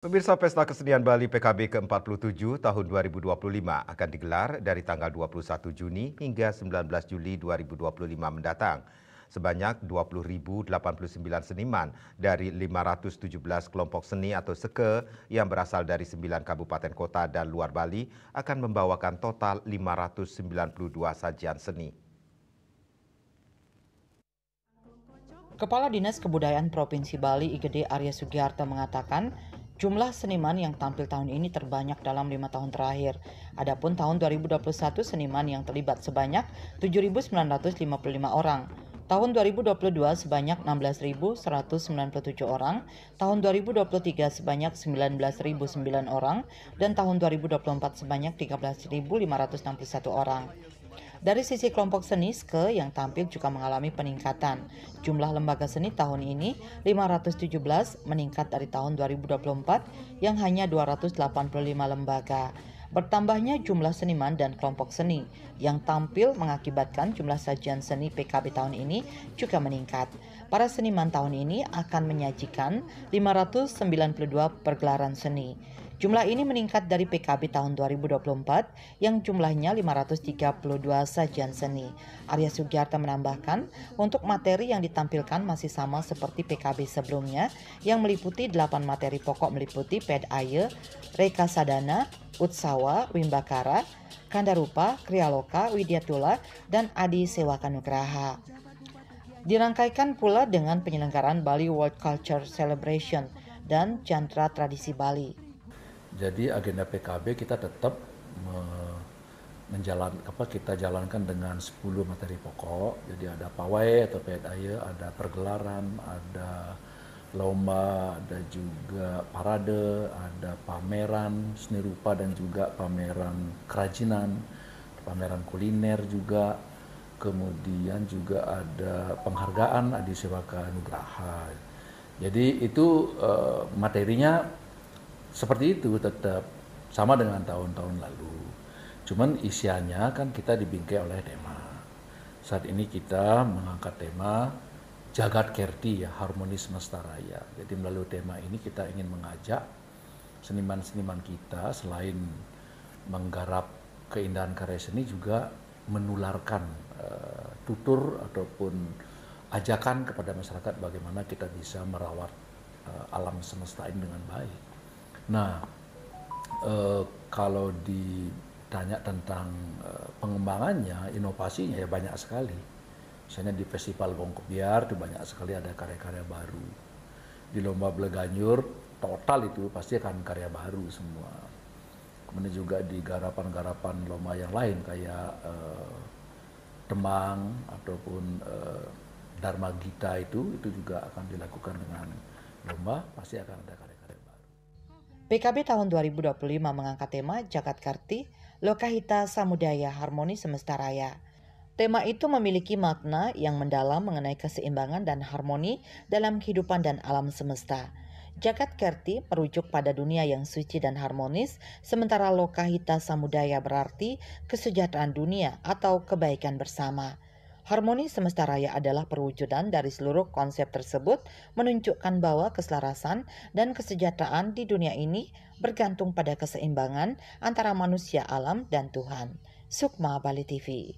Pemirsa Pesta Kesenian Bali PKB ke-47 tahun 2025 akan digelar dari tanggal 21 Juni hingga 19 Juli 2025 mendatang. Sebanyak 20.089 seniman dari 517 kelompok seni atau SEKE yang berasal dari 9 kabupaten kota dan luar Bali akan membawakan total 592 sajian seni. Kepala Dinas Kebudayaan Provinsi Bali IGD Arya Sugiharto mengatakan jumlah seniman yang tampil tahun ini terbanyak dalam 5 tahun terakhir. Adapun tahun 2021 seniman yang terlibat sebanyak 7.955 orang. Tahun 2022 sebanyak 16.197 orang, tahun 2023 sebanyak 19.009 orang, dan tahun 2024 sebanyak 13.561 orang. Dari sisi kelompok seni SKE yang tampil juga mengalami peningkatan. Jumlah lembaga seni tahun ini 517 meningkat dari tahun 2024 yang hanya 285 lembaga. Bertambahnya jumlah seniman dan kelompok seni yang tampil mengakibatkan jumlah sajian seni PKB tahun ini juga meningkat. Para seniman tahun ini akan menyajikan 592 pergelaran seni. Jumlah ini meningkat dari PKB tahun 2024 yang jumlahnya 532 sajian seni. Arya Sugiharto menambahkan, untuk materi yang ditampilkan masih sama seperti PKB sebelumnya yang meliputi 8 materi pokok meliputi Ped Aye, Reka Sadana, Utsawa, Wimbakara, Kandarupa, Krialoka, Widyatula, dan Adi Sewaka Nugraha. Dirangkaikan pula dengan penyelenggaraan Bali World Culture Celebration dan Jantra Tradisi Bali. Jadi agenda PKB kita tetap kita jalankan dengan 10 materi pokok. Jadi ada pawai atau PDAY, ada pergelaran, ada lomba, ada juga parade, ada pameran seni rupa dan juga pameran kerajinan, pameran kuliner juga. Kemudian juga ada penghargaan Adi Sewaka Nugraha. Jadi itu materinya seperti itu, tetap sama dengan tahun-tahun lalu. Cuman isiannya kan kita dibingkai oleh tema. Saat ini kita mengangkat tema Jagat Kerti, ya, Harmoni Semesta Raya. Jadi melalui tema ini kita ingin mengajak seniman-seniman kita selain menggarap keindahan karya seni juga menularkan tutur ataupun ajakan kepada masyarakat bagaimana kita bisa merawat alam semesta ini dengan baik. Nah, kalau ditanya tentang pengembangannya, inovasinya ya banyak sekali. Misalnya di Festival Gong Kebiar itu banyak sekali ada karya-karya baru. Di Lomba Bleganjur total itu pasti akan karya baru semua. Kemudian juga di garapan-garapan lomba yang lain kayak Demang ataupun Dharma Gita itu juga akan dilakukan dengan lomba, pasti akan ada karya-karya baru. PKB tahun 2025 mengangkat tema Jagat Karti, Lokahita Samudaya Harmoni Semesta Raya. Tema itu memiliki makna yang mendalam mengenai keseimbangan dan harmoni dalam kehidupan dan alam semesta. Jagat Kerti merujuk pada dunia yang suci dan harmonis, sementara Lokahita Samudaya berarti kesejahteraan dunia atau kebaikan bersama. Harmoni semesta raya adalah perwujudan dari seluruh konsep tersebut, menunjukkan bahwa keselarasan dan kesejahteraan di dunia ini bergantung pada keseimbangan antara manusia, alam, dan Tuhan. Sukma Bali TV.